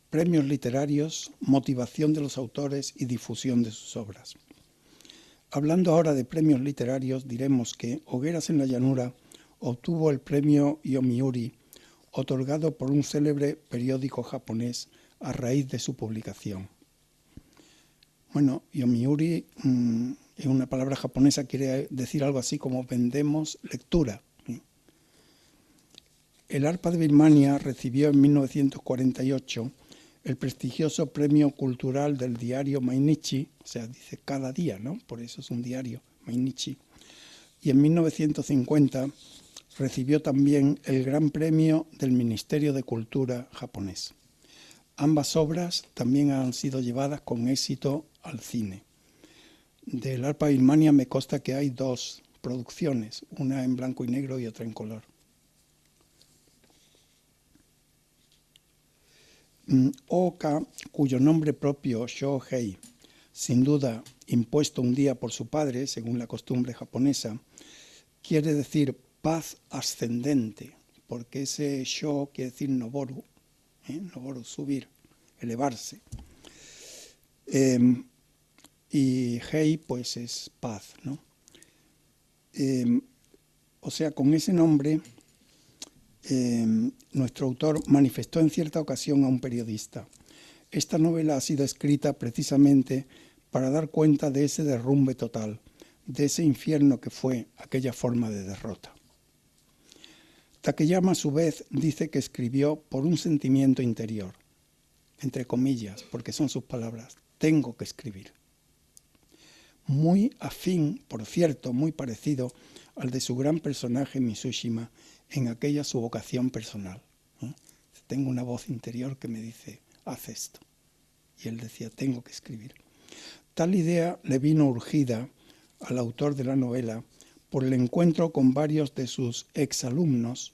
Speaker 2: Premios literarios, motivación de los autores y difusión de sus obras. Hablando ahora de premios literarios, diremos que Hogueras en la llanura obtuvo el premio Yomiuri, otorgado por un célebre periódico japonés a raíz de su publicación. Bueno, Yomiuri, en una palabra japonesa, quiere decir algo así como vendemos lectura. El arpa de Birmania recibió en 1948 el prestigioso premio cultural del diario Mainichi, o sea, dice cada día, ¿no? Por eso es un diario, Mainichi. Y en 1950 recibió también el Gran Premio del Ministerio de Cultura japonés. Ambas obras también han sido llevadas con éxito al cine. Del arpa de Birmania me consta que hay dos producciones, una en blanco y negro y otra en color. Ooka, cuyo nombre propio Shohei, sin duda impuesto un día por su padre, según la costumbre japonesa, quiere decir paz ascendente, porque ese Sho quiere decir Noboru, Noboru, subir, elevarse. Y Hei, pues es paz, ¿no? O sea, con ese nombre, nuestro autor manifestó en cierta ocasión a un periodista: esta novela ha sido escrita precisamente para dar cuenta de ese derrumbe total, de ese infierno que fue aquella forma de derrota. Takeyama, a su vez, dice que escribió por un sentimiento interior, entre comillas, porque son sus palabras, tengo que escribir. Muy afín, por cierto, muy parecido al de su gran personaje Mitsushima en aquella su vocación personal. Tengo una voz interior que me dice, haz esto. Y él decía, tengo que escribir. Tal idea le vino urgida al autor de la novela por el encuentro con varios de sus exalumnos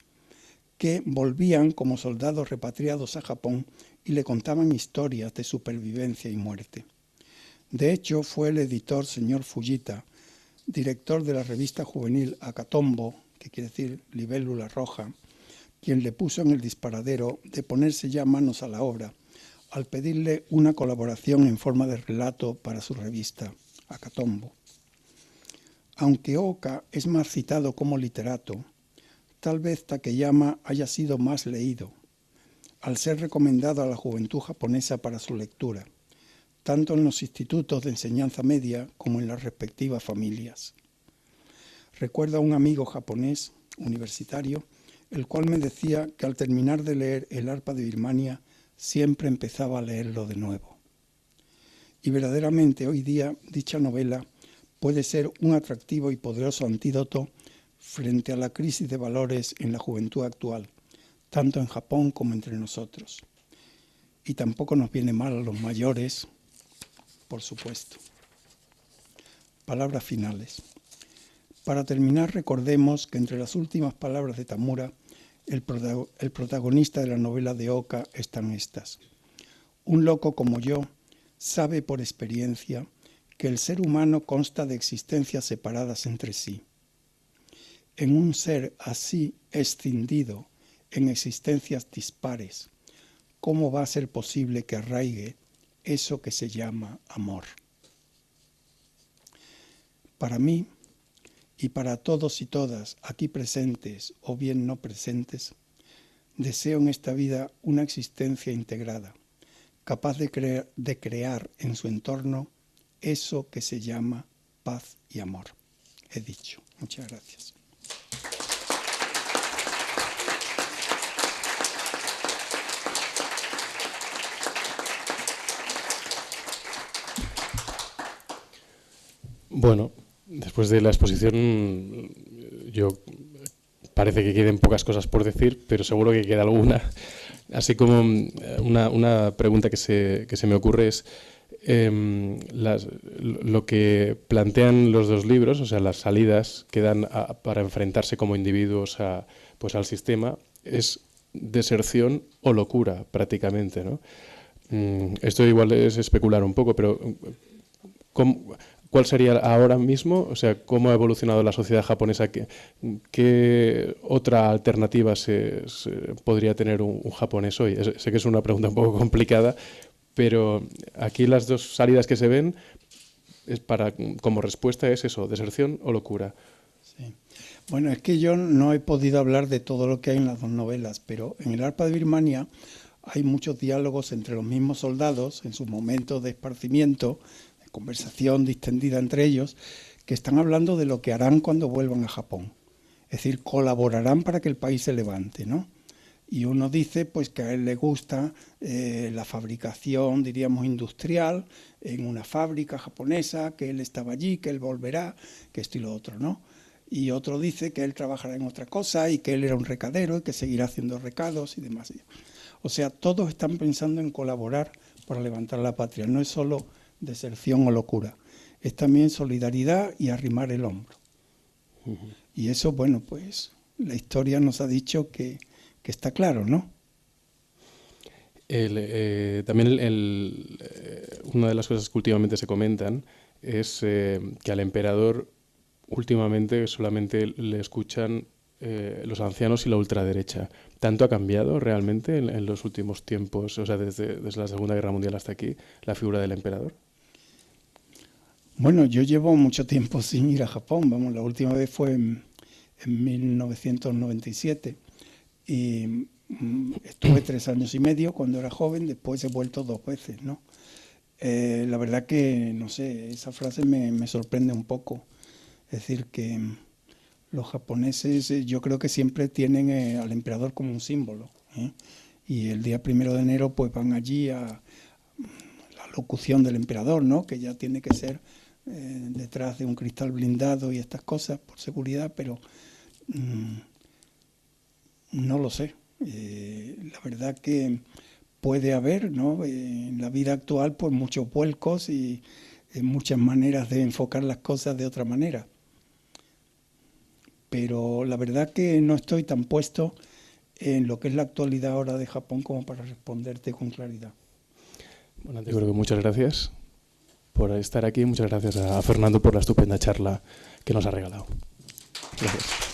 Speaker 2: que volvían como soldados repatriados a Japón y le contaban historias de supervivencia y muerte. De hecho, fue el editor señor Fujita, director de la revista juvenil Akatombo, que quiere decir libélula roja, quien le puso en el disparadero de ponerse ya manos a la obra al pedirle una colaboración en forma de relato para su revista Akatombo. Aunque Oka es más citado como literato, tal vez Takeyama haya sido más leído, al ser recomendado a la juventud japonesa para su lectura, tanto en los institutos de enseñanza media como en las respectivas familias. Recuerdo a un amigo japonés, universitario, el cual me decía que al terminar de leer El arpa de Birmania siempre empezaba a leerlo de nuevo. Y verdaderamente hoy día dicha novela puede ser un atractivo y poderoso antídoto frente a la crisis de valores en la juventud actual, tanto en Japón como entre nosotros. Y tampoco nos viene mal a los mayores, por supuesto. Palabras finales. Para terminar, recordemos que entre las últimas palabras de Tamura, el protagonista de la novela de Oka, están estas. Un loco como yo sabe por experiencia que el ser humano consta de existencias separadas entre sí. En un ser así escindido en existencias dispares, ¿cómo va a ser posible que arraigue eso que se llama amor? Para mí, y para todos y todas aquí presentes o bien no presentes, deseo en esta vida una existencia integrada, capaz de crear en su entorno eso que se llama paz y amor. He dicho. Muchas gracias.
Speaker 1: Bueno, después de la exposición, parece que queden pocas cosas por decir, pero seguro que queda alguna. Así como una pregunta que se me ocurre es lo que plantean los dos libros, o sea, las salidas que dan para enfrentarse como individuos pues al sistema, es deserción o locura prácticamente, ¿no? Esto igual es especular un poco, pero ¿cuál sería ahora mismo? O sea, ¿cómo ha evolucionado la sociedad japonesa? ¿Qué otra alternativa podría tener un japonés hoy? Sé que es una pregunta un poco complicada, pero aquí las dos salidas que se ven como respuesta es eso, deserción o locura.
Speaker 2: Sí. Bueno, es que yo no he podido hablar de todo lo que hay en las dos novelas, pero en El arpa de Birmania hay muchos diálogos entre los mismos soldados en sus momentos de esparcimiento, de conversación distendida entre ellos, que están hablando de lo que harán cuando vuelvan a Japón. Es decir, colaborarán para que el país se levante, ¿no? Y uno dice pues que a él le gusta la fabricación, diríamos, industrial en una fábrica japonesa, que él estaba allí, que él volverá, que esto y lo otro, ¿no? Y otro dice que él trabajará en otra cosa y que él era un recadero y que seguirá haciendo recados y demás. O sea, todos están pensando en colaborar para levantar la patria. No es solo deserción o locura, es también solidaridad y arrimar el hombro. Y eso, bueno, pues la historia nos ha dicho que está claro, ¿no?
Speaker 1: También una de las cosas que últimamente se comentan es que al emperador últimamente solamente le escuchan los ancianos y la ultraderecha. ¿Tanto ha cambiado realmente en los últimos tiempos, o sea, desde la Segunda Guerra Mundial hasta aquí, la figura del emperador?
Speaker 2: Bueno, yo llevo mucho tiempo sin ir a Japón. Vamos, la última vez fue en 1997 y estuve 3 años y medio cuando era joven, después he vuelto 2 veces, ¿no? La verdad que, no sé, esa frase me sorprende un poco. Es decir, que los japoneses yo creo que siempre tienen al emperador como un símbolo, ¿eh? Y el día 1 de enero pues van allí a la locución del emperador, ¿no? Que ya tiene que ser detrás de un cristal blindado y estas cosas por seguridad, pero no lo sé. La verdad que puede haber, ¿no? En la vida actual pues muchos vuelcos y muchas maneras de enfocar las cosas de otra manera. Pero la verdad que no estoy tan puesto en lo que es la actualidad ahora de Japón como para responderte con claridad.
Speaker 1: Bueno, yo creo que muchas gracias por estar aquí. Muchas gracias a Fernando por la estupenda charla que nos ha regalado. Gracias.